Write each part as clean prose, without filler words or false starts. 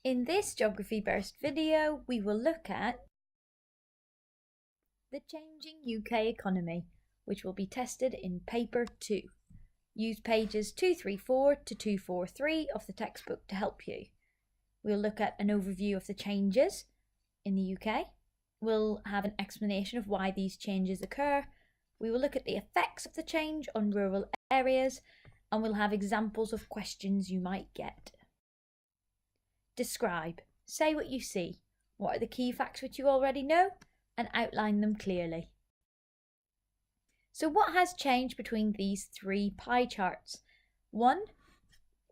In this GeographyBurst video, we will look at the changing UK economy, which will be tested in paper 2. Use pages 234 to 243 of the textbook to help you. We'll look at an overview of the changes in the UK. We'll have an explanation of why these changes occur. We will look at the effects of the change on rural areas, and we'll have examples of questions you might get. Describe. Say what you see. What are the key facts which you already know? And outline them clearly. So what has changed between these three pie charts? 1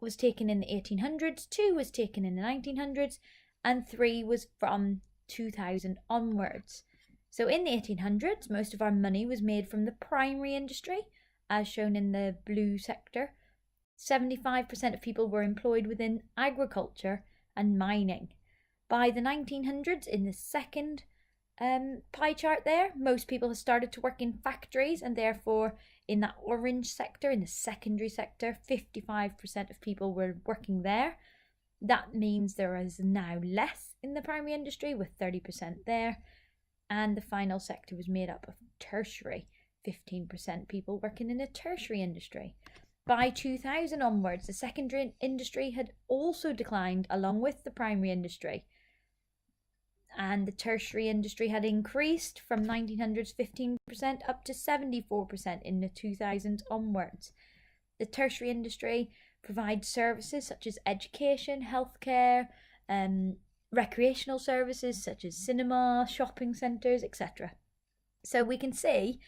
was taken in the 1800s, 2 was taken in the 1900s, and 3 was from 2000 onwards. So in the 1800s, most of our money was made from the primary industry, as shown in the blue sector. 75% of people were employed within agriculture and mining. By the 1900s, in the second pie chart there, most people have started to work in factories, and therefore in that orange sector, in the secondary sector, 55% of people were working there. That means there is now less in the primary industry, with 30% there. And the final sector was made up of tertiary, 15% people working in the tertiary industry. By 2000 onwards, the secondary industry had also declined along with the primary industry. And the tertiary industry had increased from 1900's 15% up to 74% in the 2000s onwards. The tertiary industry provides services such as education, healthcare, recreational services such as cinema, shopping centres, etc. So we can see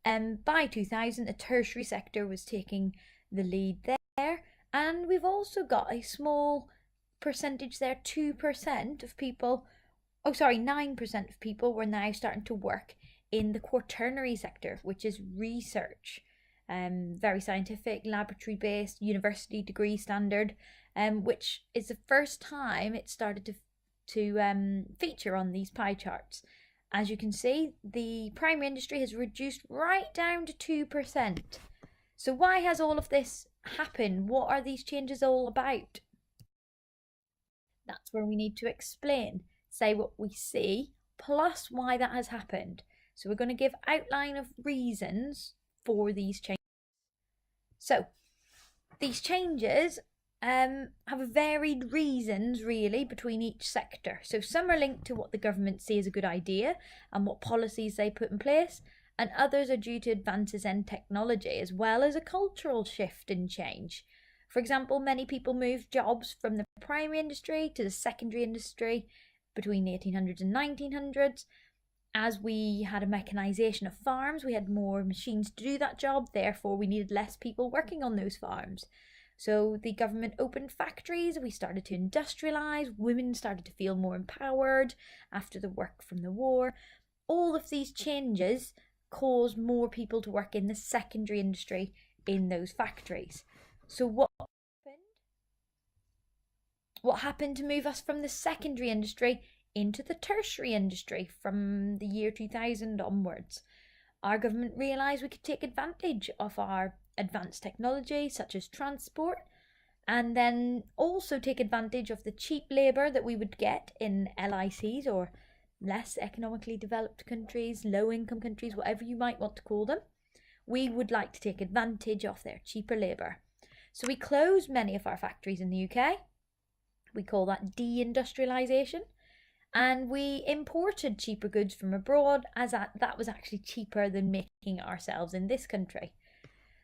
by 2000 the tertiary sector was taking the lead there, and we've also got a small percentage there, 2% of people, 9% of people were now starting to work in the quaternary sector, which is research, very scientific, laboratory based, university degree standard, which is the first time it started to feature on these pie charts. As you can see, the primary industry has reduced right down to 2%. So why has all of this happened? What are these changes all about? That's where we need to explain, say what we see, plus why that has happened. So we're going to give outline of reasons for these changes. So these changes have varied reasons really between each sector. So some are linked to what the government see as a good idea and what policies they put in place, and others are due to advances in technology as well as a cultural shift and change. For example, many people moved jobs from the primary industry to the secondary industry between the 1800s and 1900s. As we had a mechanisation of farms, we had more machines to do that job, therefore we needed less people working on those farms. So the government opened factories, we started to industrialise, women started to feel more empowered after the work from the war. All of these changes caused more people to work in the secondary industry in those factories. So what happened? What happened to move us from the secondary industry into the tertiary industry from the year 2000 onwards? Our government realised we could take advantage of our advanced technology such as transport, and then also take advantage of the cheap labour that we would get in LICs, or less economically developed countries, low-income countries, whatever you might want to call them. We would like to take advantage of their cheaper labour. So we closed many of our factories in the UK. We call that deindustrialisation. And we imported cheaper goods from abroad, as that was actually cheaper than making it ourselves in this country.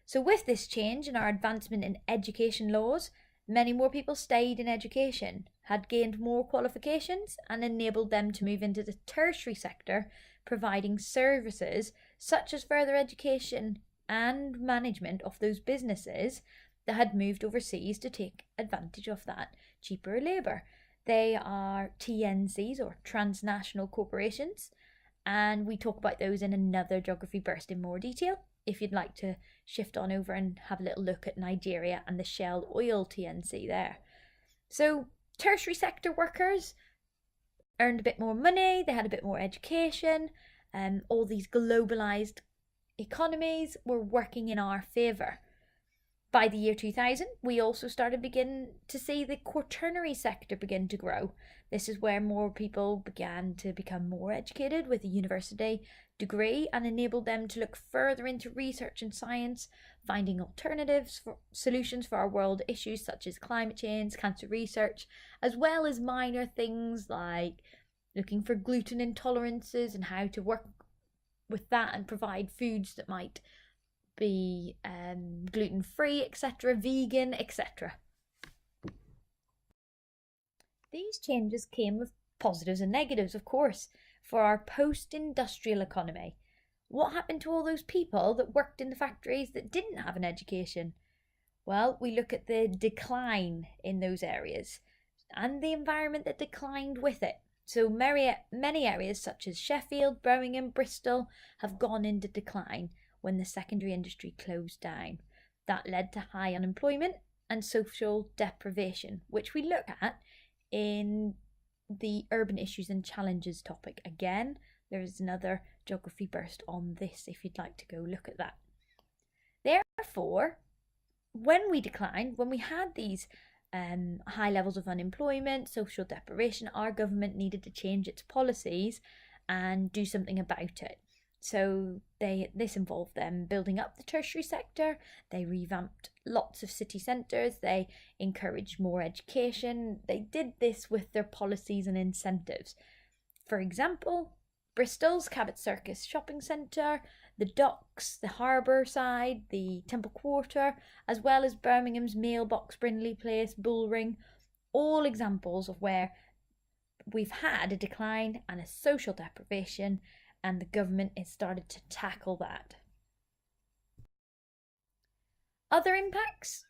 So with this change and our advancement in education laws, many more people stayed in education, had gained more qualifications, and enabled them to move into the tertiary sector, providing services such as further education and management of those businesses that had moved overseas to take advantage of that cheaper labour. They are TNCs, or transnational corporations, and we talk about those in another GeographyBurst in more detail, if you'd like to shift on over and have a little look at Nigeria and the Shell Oil TNC there. So tertiary sector workers earned a bit more money, they had a bit more education, and all these globalised economies were working in our favour. By the year 2000, we also begin to see the quaternary sector begin to grow. This is where more people began to become more educated with a university degree and enabled them to look further into research and science, finding solutions for our world issues such as climate change, cancer research, as well as minor things like looking for gluten intolerances and how to work with that and provide foods that might be gluten-free, etc., vegan, etc. These changes came with positives and negatives, of course, for our post-industrial economy. What happened to all those people that worked in the factories that didn't have an education? Well, we look at the decline in those areas and the environment that declined with it. So many areas such as Sheffield, Birmingham, Bristol have gone into decline when the secondary industry closed down. That led to high unemployment and social deprivation, which we look at in the urban issues and challenges topic. Again, there is another geography burst on this if you'd like to go look at that. Therefore, when we had these high levels of unemployment, social deprivation, our government needed to change its policies and do something about it. So this involved them building up the tertiary sector. They revamped lots of city centres. They encouraged more education. They did this with their policies and incentives. For example, Bristol's Cabot Circus shopping centre, the docks, the harbour side, the Temple Quarter, as well as Birmingham's Mailbox, Brindley Place, Bullring, all examples of where we've had a decline and a social deprivation, and the government has started to tackle that. Other impacts,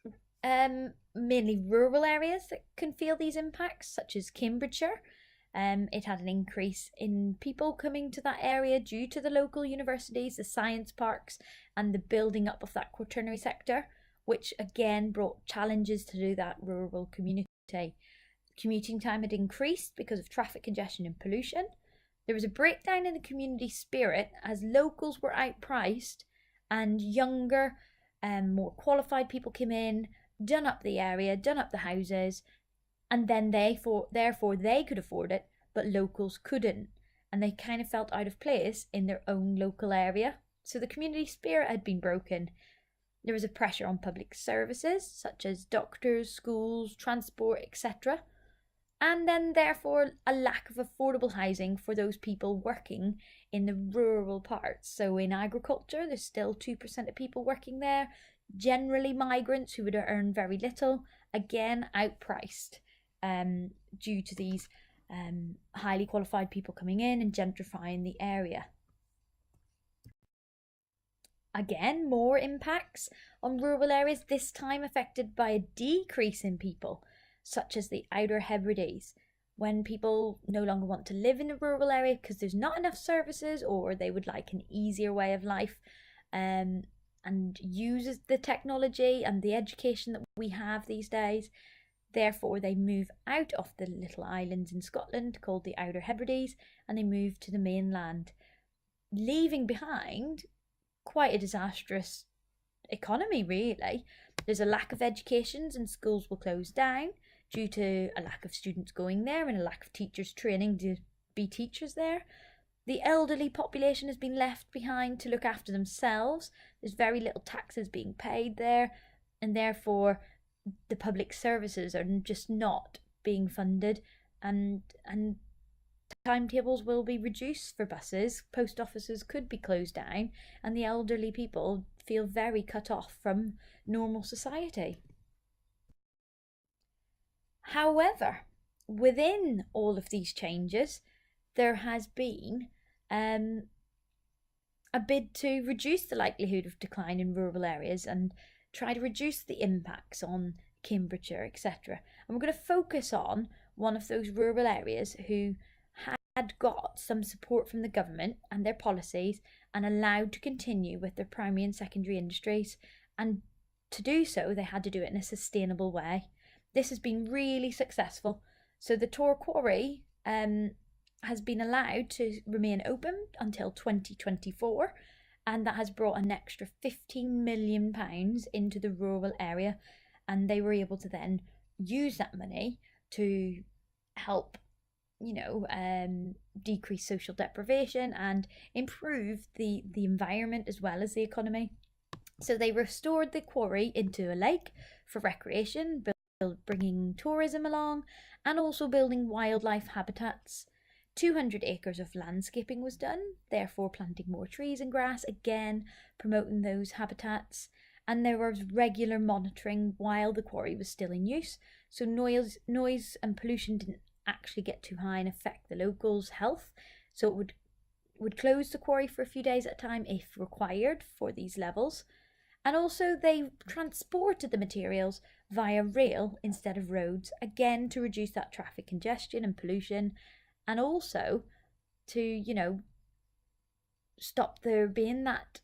mainly rural areas that can feel these impacts, such as Cambridgeshire. It had an increase in people coming to that area due to the local universities, the science parks, and the building up of that quaternary sector, which again brought challenges to that rural community. Commuting time had increased because of traffic congestion and pollution. There was a breakdown in the community spirit as locals were outpriced and younger and more qualified people came in, done up the area, done up the houses, and then therefore they could afford it, but locals couldn't. And they kind of felt out of place in their own local area. So the community spirit had been broken. There was a pressure on public services, such as doctors, schools, transport, etc. And then therefore a lack of affordable housing for those people working in the rural parts. So in agriculture, there's still 2% of people working there, generally migrants who would earn very little, again outpriced due to these highly qualified people coming in and gentrifying the area. Again, more impacts on rural areas, this time affected by a decrease in people, such as the Outer Hebrides, when people no longer want to live in a rural area because there's not enough services, or they would like an easier way of life and uses the technology and the education that we have these days. Therefore, they move out of the little islands in Scotland called the Outer Hebrides and they move to the mainland, leaving behind quite a disastrous economy, really. There's a lack of educations and schools will close down due to a lack of students going there and a lack of teachers training to be teachers there. The elderly population has been left behind to look after themselves. There's very little taxes being paid there, and therefore the public services are just not being funded, and timetables will be reduced for buses, post offices could be closed down, and the elderly people feel very cut off from normal society. However, within all of these changes, there has been a bid to reduce the likelihood of decline in rural areas and try to reduce the impacts on Cambridgeshire, etc. And we're going to focus on one of those rural areas who had got some support from the government and their policies and allowed to continue with their primary and secondary industries, and to do so they had to do it in a sustainable way. This has been really successful. So the Tor Quarry has been allowed to remain open until 2024, and that has brought an extra £15 million into the rural area, and they were able to then use that money to help decrease social deprivation and improve the environment as well as the economy. So they restored the quarry into a lake for recreation, bringing tourism along, and also building wildlife habitats. 200 acres of landscaping was done, therefore planting more trees and grass, again promoting those habitats. And there was regular monitoring while the quarry was still in use, so noise and pollution didn't actually get too high and affect the locals' health. So it would close the quarry for a few days at a time if required for these levels. And also they transported the materials via rail instead of roads, again to reduce that traffic congestion and pollution, and also to stop there being that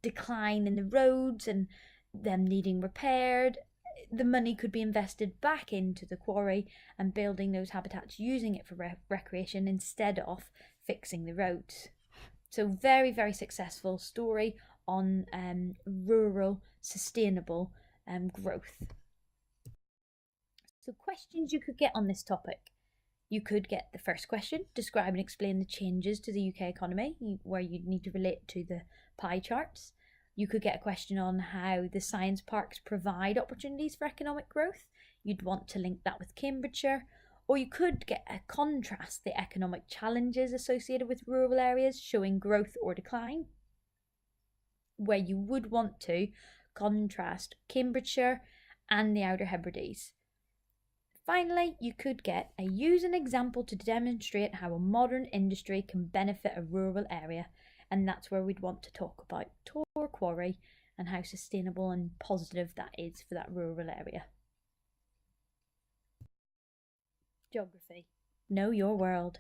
decline in the roads and them needing repaired. The money could be invested back into the quarry and building those habitats, using it for recreation instead of fixing the roads. So very, very successful story on rural sustainable growth. So questions you could get on this topic. You could get the first question, describe and explain the changes to the UK economy, where you'd need to relate to the pie charts. You could get a question on how the science parks provide opportunities for economic growth. You'd want to link that with Cambridgeshire. Or you could get a contrast the economic challenges associated with rural areas showing growth or decline, where you would want to contrast Cambridgeshire and the Outer Hebrides. Finally, you could get a use an example to demonstrate how a modern industry can benefit a rural area, and that's where we'd want to talk about Tor Quarry and how sustainable and positive that is for that rural area. Geography. Know your world.